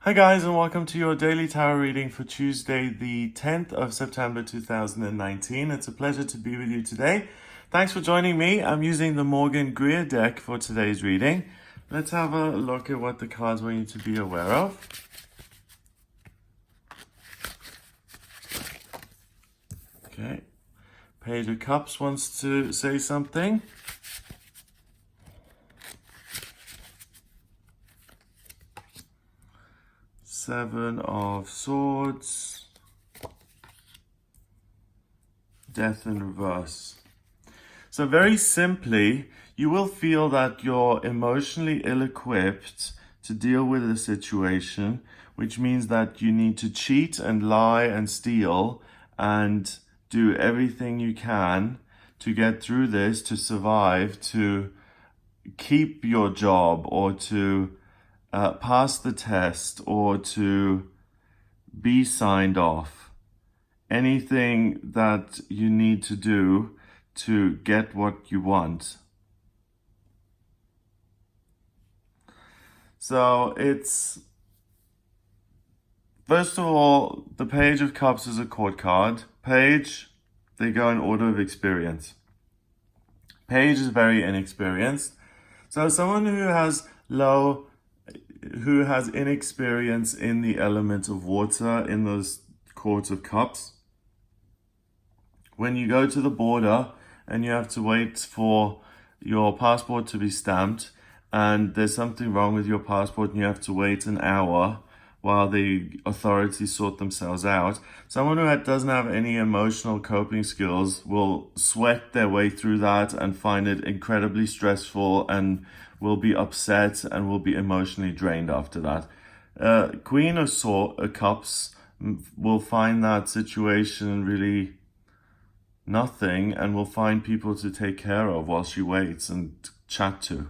Hi guys, and welcome to your daily tarot reading for Tuesday, the 10th of September 2019. It's a pleasure to be with you today. Thanks for joining me. I'm using the Morgan Greer deck for today's reading. Let's have a look at what the cards want you to be aware of. Okay. Page of Cups wants to say something. Seven of Swords. Death in reverse. So very simply, you will feel that you're emotionally ill-equipped to deal with the situation, which means that you need to cheat and lie and steal and do everything you can to get through this, to survive, to keep your job, or to pass the test, or to be signed off. Anything that you need to do to get what you want. So it's, first of all, the Page of Cups is a court card. Page, they go in order of experience. Page is very inexperienced. So someone who has inexperience in the element of water in those Court of Cups, when you go to the border and you have to wait for your passport to be stamped, and there's something wrong with your passport and you have to wait an hour while the authorities sort themselves out, someone who doesn't have any emotional coping skills will sweat their way through that and find it incredibly stressful and will be upset and will be emotionally drained after that. Queen of Cups will find that situation really nothing and will find people to take care of while she waits and chat to.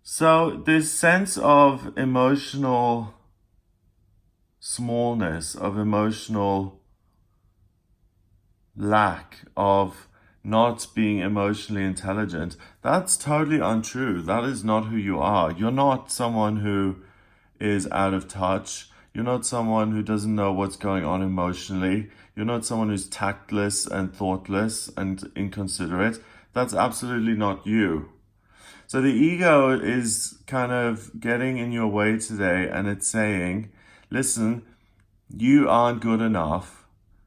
So this sense of emotional smallness, of emotional lack, of not being emotionally intelligent, that's totally untrue. That is not who you are. You're not someone who is out of touch. You're not someone who doesn't know what's going on emotionally. You're not someone who's tactless and thoughtless and inconsiderate. That's absolutely not you. So the ego is kind of getting in your way today, and it's saying, listen, you aren't good enough.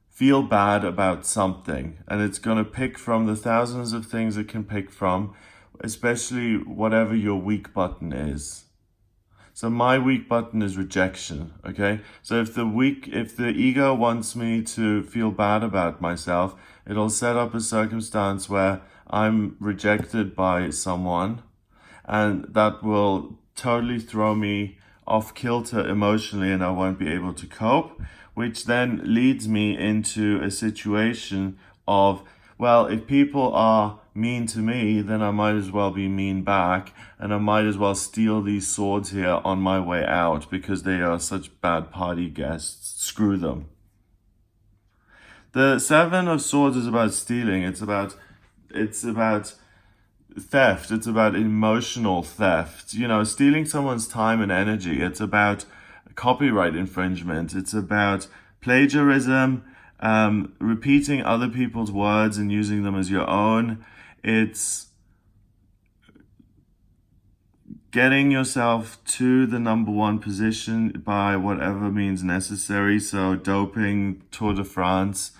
Feel bad about something. And it's going to pick from the thousands of things it can pick from, especially whatever your weak button is. So my weak button is rejection, okay? So if the ego wants me to feel bad about myself, it'll set up a circumstance where I'm rejected by someone, and that will totally throw me off kilter emotionally and I won't be able to cope, which then leads me into a situation of, well, if people are mean to me, then I might as well be mean back, and I might as well steal these swords here on my way out because they are such bad party guests. Screw them. The Seven of Swords is about stealing. It's about theft. It's about emotional theft. You know, stealing someone's time and energy. It's about copyright infringement. It's about plagiarism, repeating other people's words and using them as your own. It's getting yourself to the number one position by whatever means necessary. So doping, Tour de France,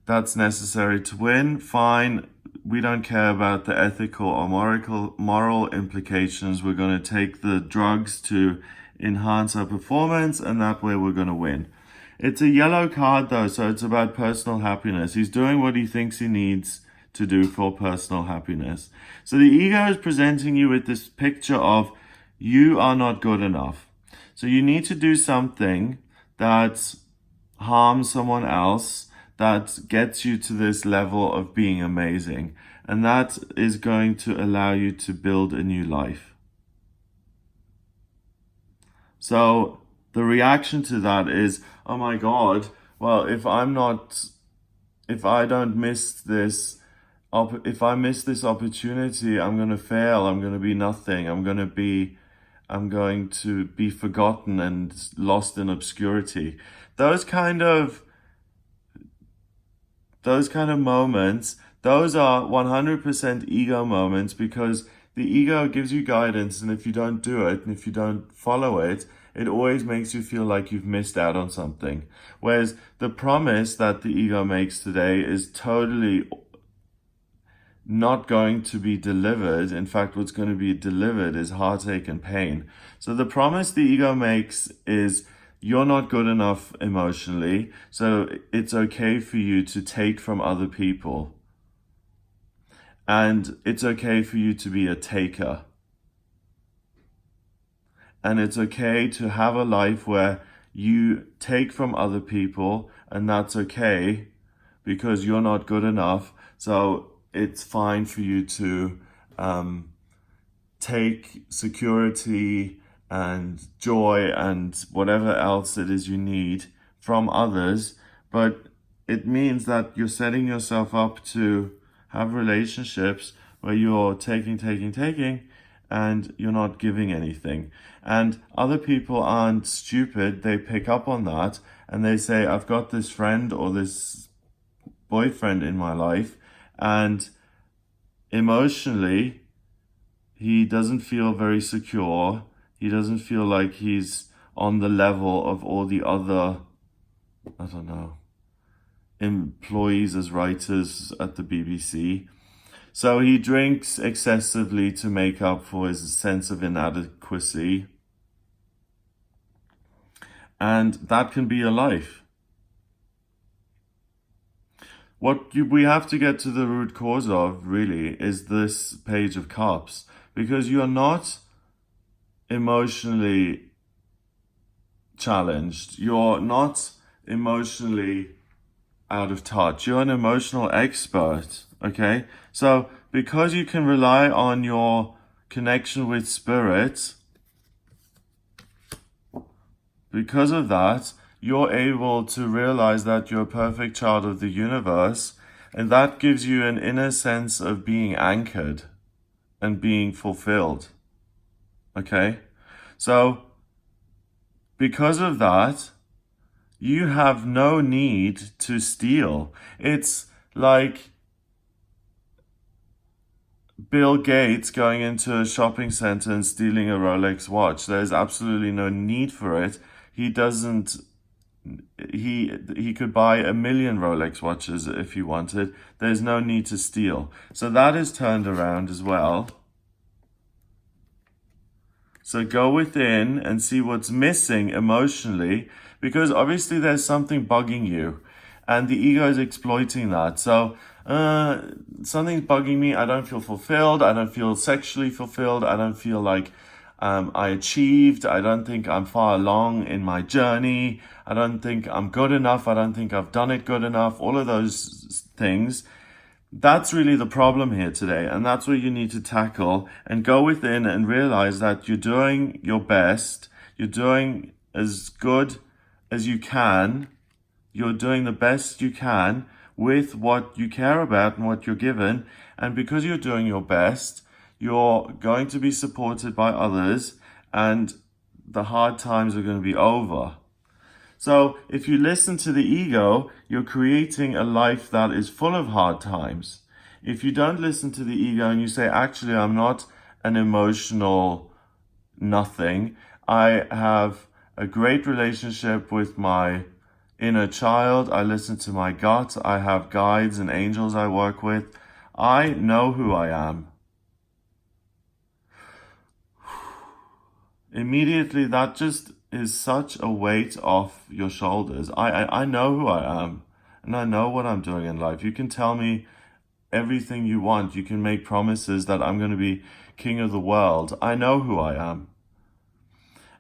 that's necessary to win. Fine. We don't care about the ethical or moral implications. We're going to take the drugs to enhance our performance, and that way we're going to win. It's a yellow card though, so it's about personal happiness. He's doing what he thinks he needs to do for personal happiness. So the ego is presenting you with this picture of you are not good enough. So you need to do something that harms someone else, that gets you to this level of being amazing. And that is going to allow you to build a new life. So the reaction to that is, oh my God, well, if I miss this opportunity, I'm going to fail. I'm going to be nothing. I'm going to be I'm going to be forgotten and lost in obscurity. Those kind of moments, those are 100% ego moments, because the ego gives you guidance, and if you don't do it, and if you don't follow it, it always makes you feel like you've missed out on something. Whereas the promise that the ego makes today is totally not going to be delivered. In fact, what's going to be delivered is heartache and pain. So the promise the ego makes is you're not good enough emotionally, so it's okay for you to take from other people. And it's okay for you to be a taker. And it's okay to have a life where you take from other people, and that's okay because you're not good enough. So it's fine for you to take security and joy and whatever else it is you need from others. But it means that you're setting yourself up to have relationships where you're taking, and you're not giving anything. And other people aren't stupid. They pick up on that and they say, I've got this friend or this boyfriend in my life, and emotionally, he doesn't feel very secure. He doesn't feel like he's on the level of all the other, I don't know, employees as writers at the BBC. So he drinks excessively to make up for his sense of inadequacy. And that can be your life. What we have to get to the root cause of, really, is this Page of Cups. Because you're not emotionally challenged. You're not emotionally out of touch. You're an emotional expert, okay? So because you can rely on your connection with spirit, because of that, you're able to realize that you're a perfect child of the universe, and that gives you an inner sense of being anchored and being fulfilled. Okay? So, because of that, you have no need to steal. It's like Bill Gates going into a shopping center and stealing a Rolex watch. There's absolutely no need for it. He could buy 1 million Rolex watches if he wanted. There's no need to steal. So that is turned around as well. So go within and see what's missing emotionally, because obviously there's something bugging you and the ego is exploiting that. So something's bugging me. I don't feel fulfilled. I don't feel sexually fulfilled. I don't feel like I achieved. I don't think I'm far along in my journey. I don't think I'm good enough. I don't think I've done it good enough. All of those things. That's really the problem here today. And that's what you need to tackle, and go within and realize that you're doing your best. You're doing as good as you can. You're doing the best you can with what you care about and what you're given. And because you're doing your best, you're going to be supported by others, and the hard times are going to be over. So if you listen to the ego, you're creating a life that is full of hard times. If you don't listen to the ego and you say, actually, I'm not an emotional nothing. I have a great relationship with my inner child. I listen to my gut. I have guides and angels I work with. I know who I am. Immediately, that just is such a weight off your shoulders. I know who I am, and I know what I'm doing in life. You can tell me everything you want. You can make promises that I'm going to be king of the world. I know who I am.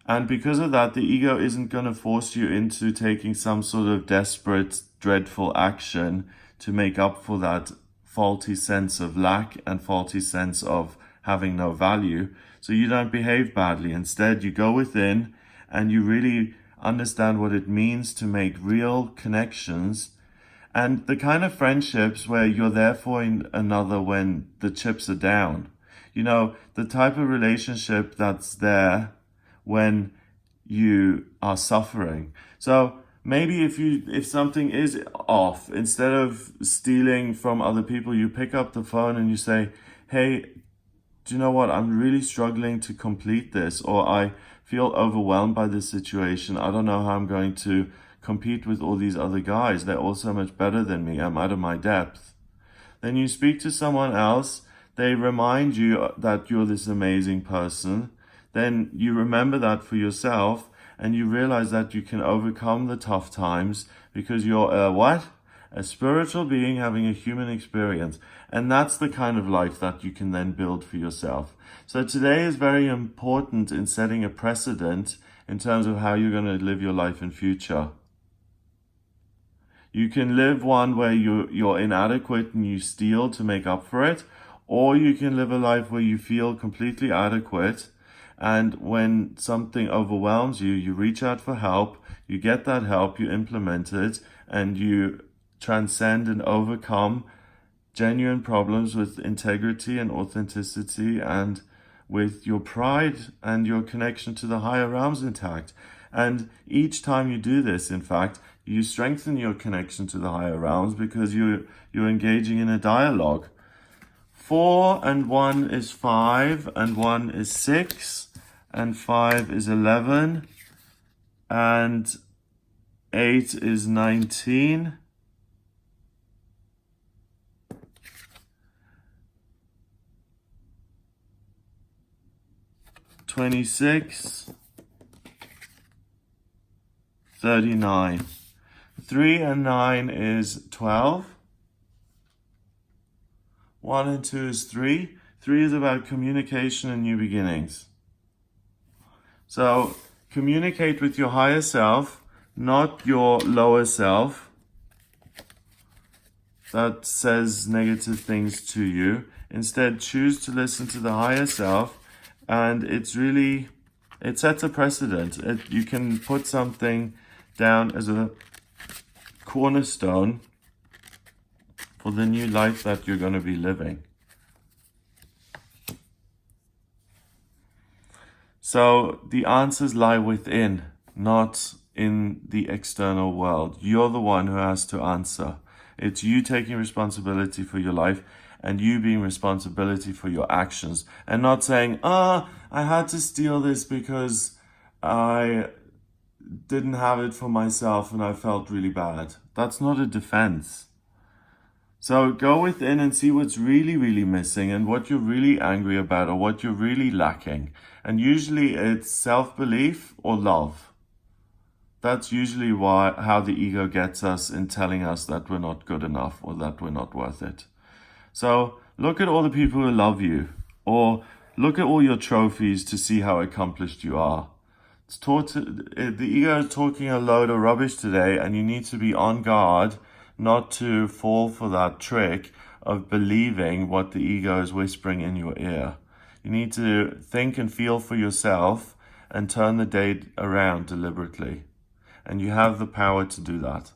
And because of that, the ego isn't going to force you into taking some sort of desperate, dreadful action to make up for that faulty sense of lack and faulty sense of having no value. So you don't behave badly. Instead, you go within and you really understand what it means to make real connections, and the kind of friendships where you're there for another when the chips are down. You know, the type of relationship that's there when you are suffering. So maybe if something is off, instead of stealing from other people, you pick up the phone and you say, hey, do you know what? I'm really struggling to complete this, or I feel overwhelmed by this situation. I don't know how I'm going to compete with all these other guys. They're all so much better than me. I'm out of my depth. Then you speak to someone else. They remind you that you're this amazing person. Then you remember that for yourself, and you realize that you can overcome the tough times because you're a what? A spiritual being having a human experience. And that's the kind of life that you can then build for yourself. So today is very important in setting a precedent in terms of how you're going to live your life in future. You can live one where you're inadequate and you steal to make up for it, or you can live a life where you feel completely adequate, and when something overwhelms you, you reach out for help, you get that help, you implement it, and you transcend and overcome genuine problems with integrity and authenticity, and with your pride and your connection to the higher realms intact. And each time you do this, in fact, you strengthen your connection to the higher realms because you're engaging in a dialogue. 4 and 1 is 5, and 1 is 6, and 5 is 11, and 8 is 19. 26, 39. 3 and 9 is 12. 1 and 2 is 3. 3 is about communication and new beginnings. So communicate with your higher self, not your lower self that says negative things to you. Instead, choose to listen to the higher self, and it sets a precedent. You can put something down as a cornerstone for the new life that you're going to be living. So the answers lie within, not in the external world. You're the one who has to answer. It's you taking responsibility for your life and you being responsibility for your actions, and not saying, I had to steal this because I didn't have it for myself and I felt really bad. That's not a defense. So go within and see what's really, really missing and what you're really angry about or what you're really lacking. And usually it's self-belief or love. That's usually how the ego gets us in telling us that we're not good enough or that we're not worth it. So look at all the people who love you, or look at all your trophies to see how accomplished you are. The ego is talking a load of rubbish today, and you need to be on guard not to fall for that trick of believing what the ego is whispering in your ear. You need to think and feel for yourself and turn the day around deliberately. And you have the power to do that.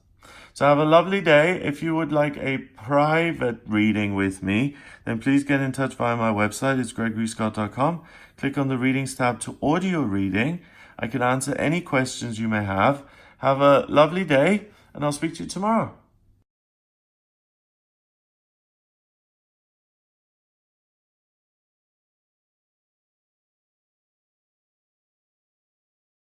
So have a lovely day. If you would like a private reading with me, then please get in touch via my website. It's gregoryscott.com. Click on the readings tab to audio reading. I can answer any questions you may have. Have a lovely day, and I'll speak to you tomorrow.